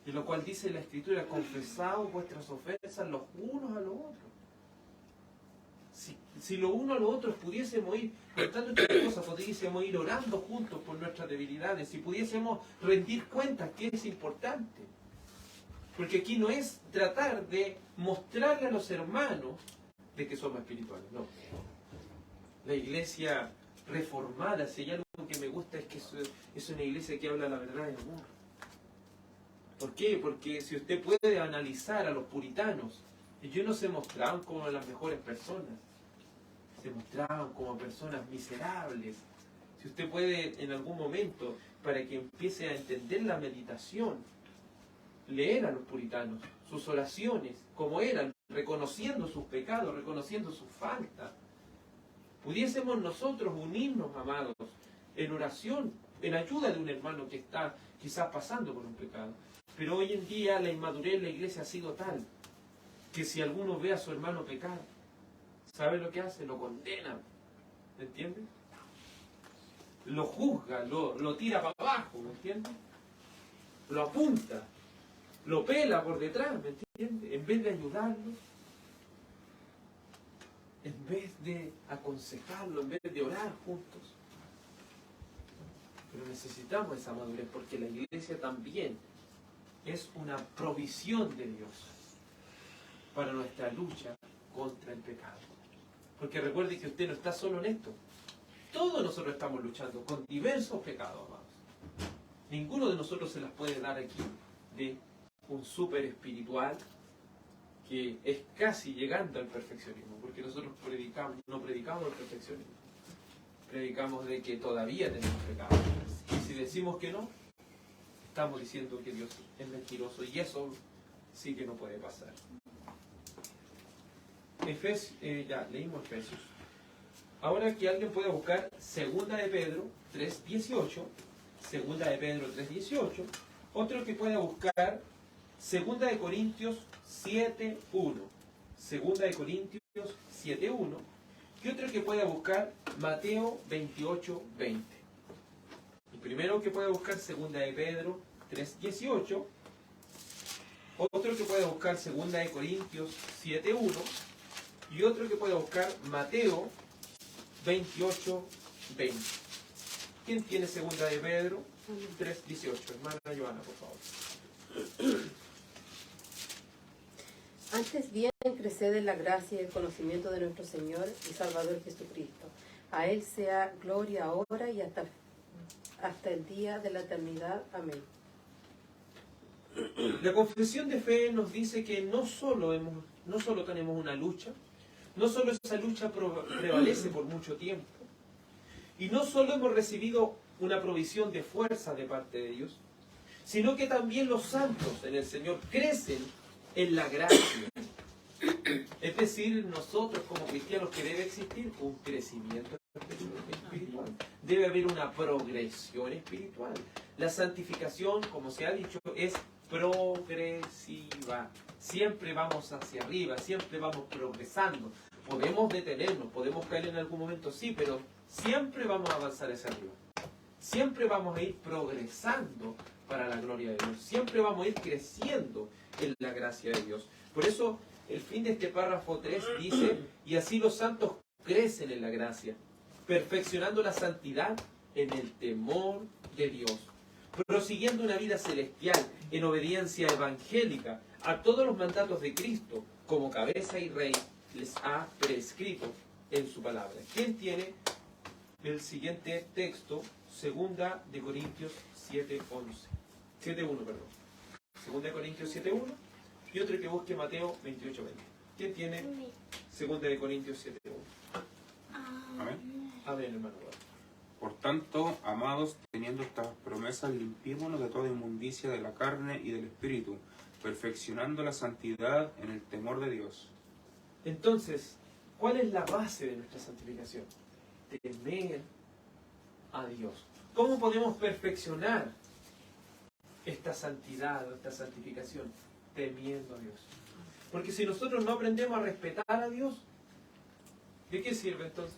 de lo cual dice la Escritura, confesaos vuestras ofensas los unos a los otros. Si los unos a los otros pudiésemos ir contando estas cosas, pudiésemos ir orando juntos por nuestras debilidades, si pudiésemos rendir cuentas, que es importante. Porque aquí no es tratar de mostrarle a los hermanos de que somos espirituales, no. La iglesia reformada, si hay algo que me gusta, es que es una iglesia que habla la verdad en amor. ¿Por qué? Porque si usted puede analizar a los puritanos, ellos no se mostraban como las mejores personas, se mostraban como personas miserables. Si usted puede en algún momento, para que empiece a entender la meditación, leer a los puritanos, sus oraciones, como eran, reconociendo sus pecados, reconociendo sus faltas, pudiésemos nosotros unirnos, amados, en oración, en ayuda de un hermano que está quizás pasando por un pecado. Pero hoy en día la inmadurez en la iglesia ha sido tal que si alguno ve a su hermano pecar, ¿sabe lo que hace? Lo condena. ¿Me entiendes? Lo juzga, lo tira para abajo, ¿me entiendes? Lo apunta, lo pela por detrás, ¿me entiendes? En vez de ayudarlo, en vez de aconsejarlo, en vez de orar juntos. Pero necesitamos esa madurez porque la iglesia también es una provisión de Dios para nuestra lucha contra el pecado. Porque recuerde que usted no está solo en esto. Todos nosotros estamos luchando con diversos pecados, amados. Ninguno de nosotros se las puede dar aquí de un súper espiritual que es casi llegando al perfeccionismo, porque nosotros no predicamos el perfeccionismo. Predicamos de que todavía tenemos pecado. Y si decimos que no, estamos diciendo que Dios es mentiroso, y eso sí que no puede pasar. Ya leímos Efesios. Ahora que alguien pueda buscar Segunda de Pedro 3:18, Segunda de Pedro 3:18, otro que pueda buscar Segunda de Corintios 7:1, Segunda de Corintios 7:1, y otro que pueda buscar Mateo 28:20. El primero que pueda buscar Segunda de Pedro 3:18, otro que pueda buscar Segunda de Corintios 7:1, y otro que pueda buscar Mateo 28:20. ¿Quién tiene Segunda de Pedro 3:18? Hermana Joana, por favor. Antes bien, creced en la gracia y el conocimiento de nuestro Señor y Salvador Jesucristo. A Él sea gloria ahora y hasta el día de la eternidad. Amén. La confesión de fe nos dice que no solo tenemos una lucha, no solo esa lucha prevalece por mucho tiempo, y no solo hemos recibido una provisión de fuerza de parte de Dios, sino que también los santos en el Señor crecen en la gracia. Es decir, nosotros como cristianos, que debe existir un crecimiento espiritual. Debe haber una progresión espiritual. La santificación, como se ha dicho, es progresiva. Siempre vamos hacia arriba, siempre vamos progresando. Podemos detenernos, podemos caer en algún momento, sí, pero siempre vamos a avanzar hacia arriba. Siempre vamos a ir progresando para la gloria de Dios. Siempre vamos a ir creciendo en la gracia de Dios. Por eso, el fin de este párrafo 3 dice, y así los santos crecen en la gracia, perfeccionando la santidad en el temor de Dios, prosiguiendo una vida celestial en obediencia evangélica a todos los mandatos de Cristo, como cabeza y rey les ha prescrito en su palabra. ¿Quién tiene el siguiente texto? Segunda de Corintios 7.1, perdón. Segunda de Corintios 7.1 y otro que busque Mateo 28.20. ¿Quién tiene Segunda de Corintios 7.1? Amén. Amén, hermano. Por tanto, amados, teniendo estas promesas, limpiémonos de toda inmundicia de la carne y del espíritu, perfeccionando la santidad en el temor de Dios. Entonces, ¿cuál es la base de nuestra santificación? Temer a Dios. ¿Cómo podemos perfeccionar esta santidad o esta santificación? Temiendo a Dios. Porque si nosotros no aprendemos a respetar a Dios, ¿de qué sirve entonces?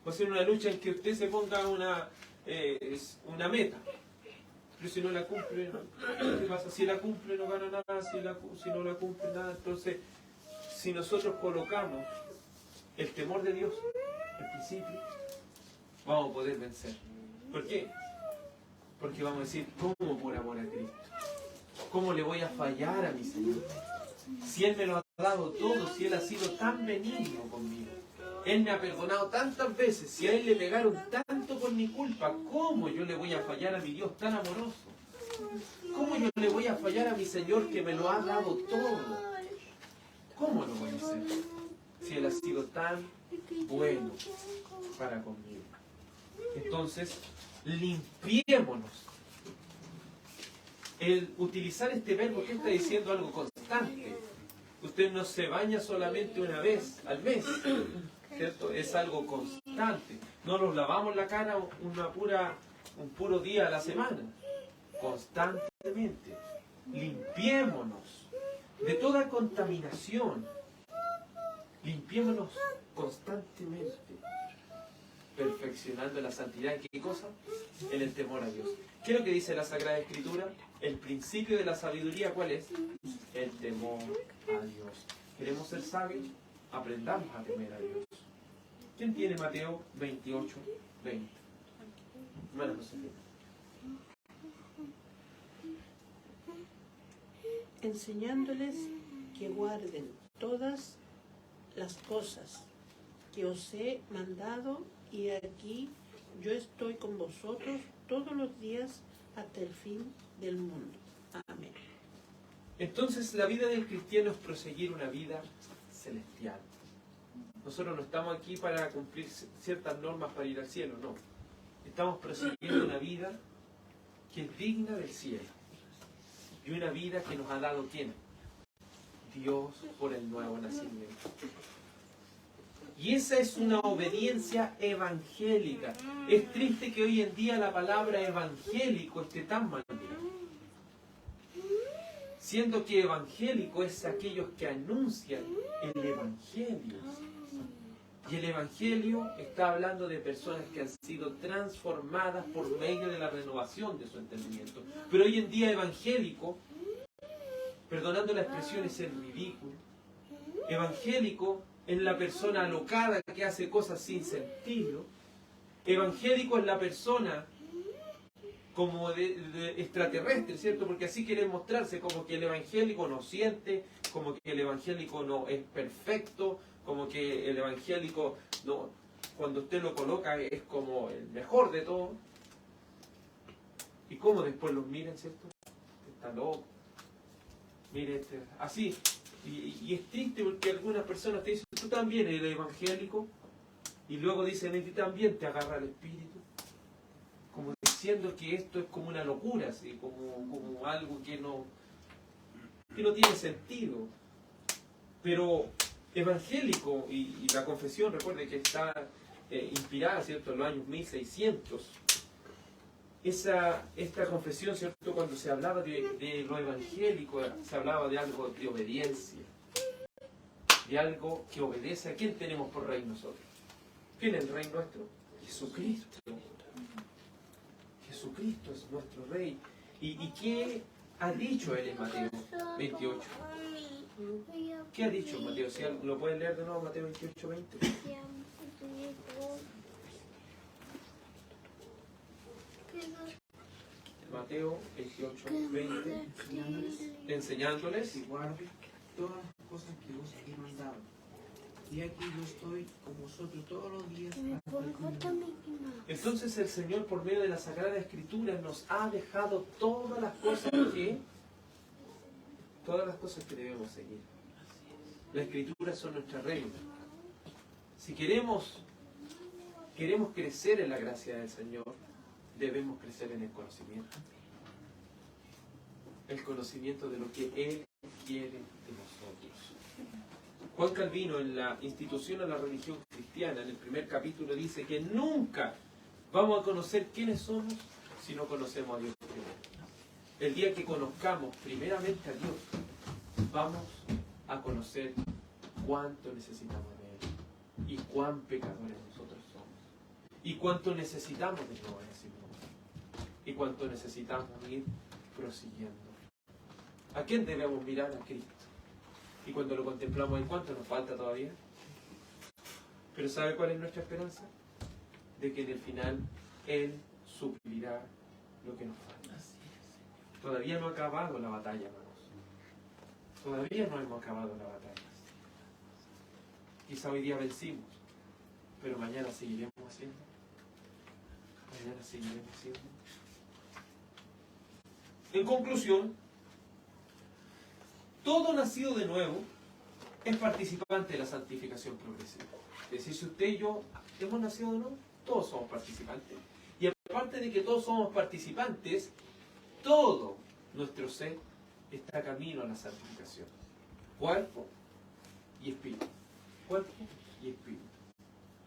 Va a ser una lucha en que usted se ponga una meta. Pero si no la cumple, ¿qué pasa? Si la cumple no gana nada, si no la cumple nada. Entonces, si nosotros colocamos el temor de Dios, el principio, vamos a poder vencer. ¿Por qué? Porque vamos a decir, ¿cómo por amor a Cristo? ¿Cómo le voy a fallar a mi Señor? Si Él me lo ha dado todo, si Él ha sido tan benigno conmigo. Él me ha perdonado tantas veces, si a Él le pegaron tanto por mi culpa, ¿cómo yo le voy a fallar a mi Dios tan amoroso? ¿Cómo yo le voy a fallar a mi Señor que me lo ha dado todo? ¿Cómo lo voy a hacer? Si Él ha sido tan bueno para conmigo. Entonces, limpiémonos. El utilizar este verbo, ¿qué está diciendo? Algo constante. Usted no se baña solamente una vez al mes, ¿cierto? Es algo constante. No nos lavamos la cara un puro día a la semana. Constantemente. Limpiémonos de toda contaminación. Limpiémonos constantemente. Perfeccionando la santidad. ¿En qué cosa? En el temor a Dios. ¿Qué es lo que dice la Sagrada Escritura? El principio de la sabiduría, ¿cuál es? El temor a Dios. ¿Queremos ser sabios? Aprendamos a temer a Dios. ¿Quién tiene Mateo 28, 20? Hermana Josefina. Enseñándoles que guarden todas las cosas que os he mandado, y aquí yo estoy con vosotros todos los días hasta el fin del mundo. Amén. Entonces la vida del cristiano es proseguir una vida celestial. Nosotros no estamos aquí para cumplir ciertas normas para ir al cielo, no. Estamos prosiguiendo una vida que es digna del cielo. Y una vida que nos ha dado ¿quién? Dios por el nuevo nacimiento. Y esa es una obediencia evangélica. Es triste que hoy en día la palabra evangélico esté tan mal. Siendo que evangélico es aquellos que anuncian el evangelio. Y el evangelio está hablando de personas que han sido transformadas por medio de la renovación de su entendimiento. Pero hoy en día evangélico, perdonando la expresión, es el ridículo. Evangélico es la persona alocada que hace cosas sin sentido. Evangélico es la persona como de extraterrestre, ¿cierto? Porque así quiere mostrarse, como que el evangélico no siente, como que el evangélico no es perfecto, como que el evangélico, no, cuando usted lo coloca, es como el mejor de todo. Y cómo después los miran, ¿cierto? Está loco. Mire, así. Y es triste porque algunas personas te dicen, tú también eres evangélico, y luego dicen, y tú también te agarra el espíritu, como diciendo que esto es como una locura, así, como algo que no tiene sentido. Pero evangélico y la confesión, recuerde que está inspirada, ¿cierto?, en los años 1600. Esta confesión, ¿cierto?, cuando se hablaba de lo evangélico, se hablaba de algo de obediencia, de algo que obedece. ¿A quién tenemos por rey nosotros? ¿Quién es el rey nuestro? Jesucristo. Jesucristo es nuestro rey. ¿Y qué ha dicho él en Mateo 28? ¿Qué ha dicho Mateo? ¿Si lo pueden leer de nuevo, Mateo 28, 20? Mateo 28, 20. Enseñándoles. Y guarde todas las cosas que os he mandado. Y aquí yo estoy con vosotros todos los días hasta el fin. Entonces el Señor, por medio de la Sagrada Escritura, nos ha dejado todas las cosas que debemos seguir. Las Escrituras son nuestra regla. Si queremos crecer en la gracia del Señor, debemos crecer en el conocimiento. El conocimiento de lo que Él quiere de nosotros. Juan Calvino, en la Institución a la Religión Cristiana, en el primer capítulo, dice que nunca vamos a conocer quiénes somos si no conocemos a Dios primero. El día que conozcamos primeramente a Dios, vamos a conocer cuánto necesitamos de Él y cuán pecadores nosotros somos y cuánto necesitamos de no decirlo y cuánto necesitamos ir prosiguiendo. ¿A quién debemos mirar? A Cristo. Y cuando lo contemplamos, ¿en cuánto nos falta todavía? Pero ¿sabe cuál es nuestra esperanza? De que en el final Él suplirá lo que nos falta. Todavía no ha acabado la batalla, hermanos. Todavía no hemos acabado la batalla. Quizá hoy día vencimos, pero mañana seguiremos haciendo. Mañana seguiremos haciendo. En conclusión, todo nacido de nuevo es participante de la santificación progresiva. Es decir, si usted y yo hemos nacido de nuevo, todos somos participantes. Y aparte de que todos somos participantes, todo nuestro ser está camino a la santificación. Cuerpo y espíritu. Cuerpo y espíritu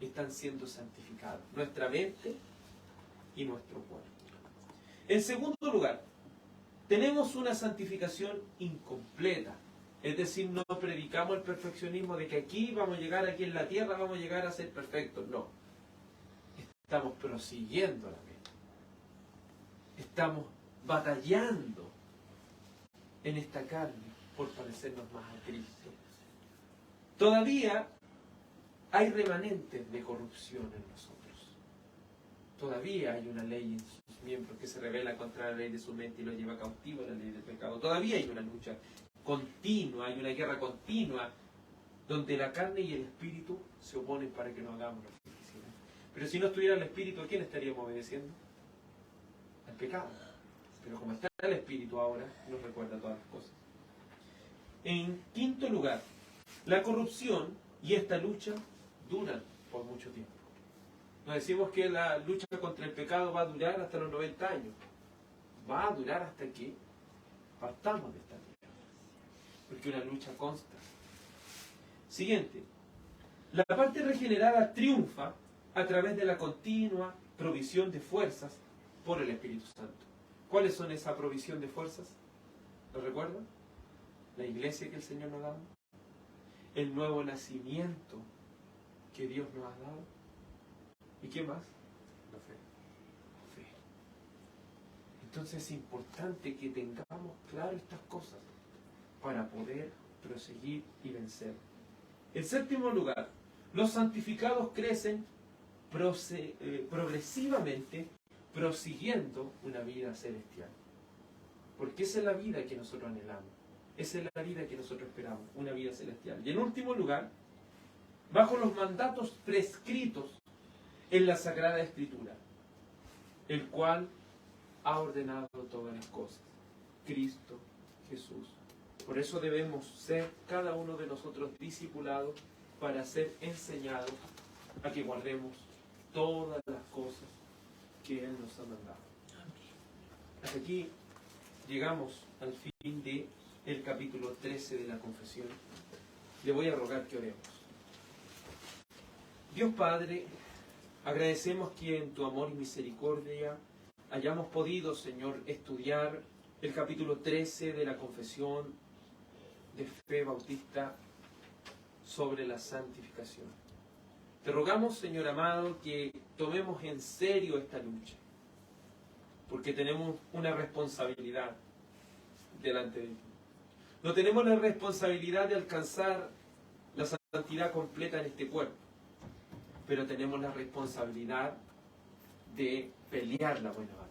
están siendo santificados. Nuestra mente y nuestro cuerpo. En segundo lugar, tenemos una santificación incompleta. Es decir, no predicamos el perfeccionismo de que aquí vamos a llegar, aquí en la tierra vamos a llegar a ser perfectos. No. Estamos prosiguiendo la meta. Estamos batallando en esta carne por parecernos más a Cristo. Todavía hay remanentes de corrupción en nosotros. Todavía hay una ley en sus miembros que se rebela contra la ley de su mente y lo lleva cautivo a la ley del pecado. Todavía hay una lucha continua, hay una guerra continua donde la carne y el espíritu se oponen para que no hagamos lo que quisiéramos. Pero si no estuviera el espíritu, ¿a quién estaríamos obedeciendo? Al pecado. Pero como está el espíritu ahora, nos recuerda todas las cosas. En quinto lugar, la corrupción y esta lucha duran por mucho tiempo. Nos decimos que la lucha contra el pecado va a durar hasta los 90 años. Va a durar hasta que partamos de esta tierra. Porque una lucha consta. Siguiente. La parte regenerada triunfa a través de la continua provisión de fuerzas por el Espíritu Santo. ¿Cuáles son esa provisión de fuerzas? ¿Lo recuerdan? La iglesia que el Señor nos ha dado. El nuevo nacimiento que Dios nos ha dado. ¿Y qué más? La fe. Fe. Entonces es importante que tengamos claro estas cosas para poder proseguir y vencer. En séptimo lugar, los santificados crecen progresivamente prosiguiendo una vida celestial. Porque esa es la vida que nosotros anhelamos. Esa es la vida que nosotros esperamos, una vida celestial. Y en último lugar, bajo los mandatos prescritos en la Sagrada Escritura, el cual ha ordenado todas las cosas. Cristo Jesús. Por eso debemos ser cada uno de nosotros discipulados para ser enseñados a que guardemos todas las cosas que Él nos ha mandado. Hasta aquí llegamos al fin del capítulo 13 de la confesión. le voy a rogar que oremos. Dios Padre, agradecemos que en tu amor y misericordia hayamos podido, Señor, estudiar el capítulo 13 de la Confesión de Fe Bautista sobre la santificación. Te rogamos, Señor amado, que tomemos en serio esta lucha, porque tenemos una responsabilidad delante de ti. No tenemos la responsabilidad de alcanzar la santidad completa en este cuerpo, pero tenemos la responsabilidad de pelear la buena batalla.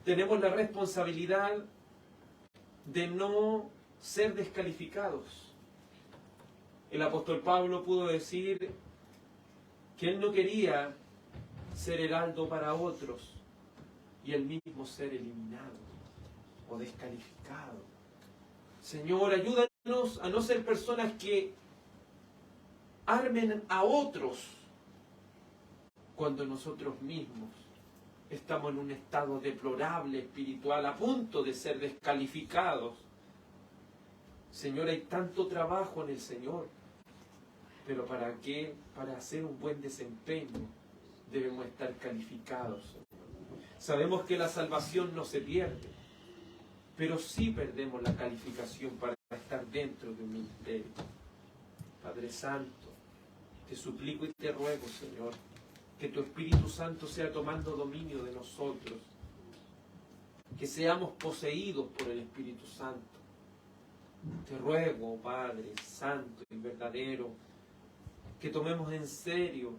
Tenemos la responsabilidad de no ser descalificados. El apóstol Pablo pudo decir que él no quería ser heraldo para otros y él mismo ser eliminado o descalificado. Señor, ayúdanos a no ser personas que armen a otros cuando nosotros mismos estamos en un estado deplorable espiritual, a punto de ser descalificados. Señor, hay tanto trabajo en el Señor, pero ¿para qué? Para hacer un buen desempeño debemos estar calificados. Sabemos que la salvación no se pierde, pero sí perdemos la calificación para estar dentro de un ministerio. Padre Santo, te suplico y te ruego, Señor, que tu Espíritu Santo sea tomando dominio de nosotros, que seamos poseídos por el Espíritu Santo. Te ruego, Padre Santo y verdadero, que tomemos en serio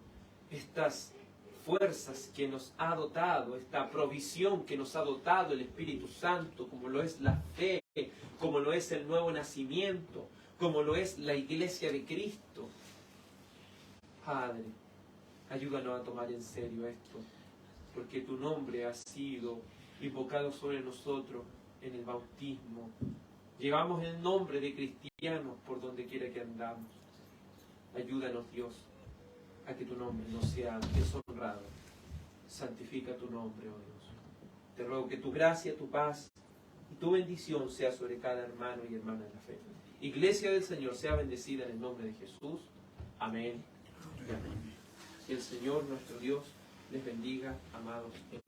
estas fuerzas que nos ha dotado, esta provisión que nos ha dotado el Espíritu Santo, como lo es la fe, como lo es el nuevo nacimiento, como lo es la iglesia de Cristo. Padre, ayúdanos a tomar en serio esto, porque tu nombre ha sido invocado sobre nosotros en el bautismo. Llevamos el nombre de cristianos por donde quiera que andamos. Ayúdanos, Dios, a que tu nombre no sea deshonrado. Santifica tu nombre, oh Dios. Te ruego que tu gracia, tu paz y tu bendición sea sobre cada hermano y hermana en la fe. Iglesia del Señor sea bendecida en el nombre de Jesús. Amén. Y amén. Que el Señor nuestro Dios les bendiga, amados en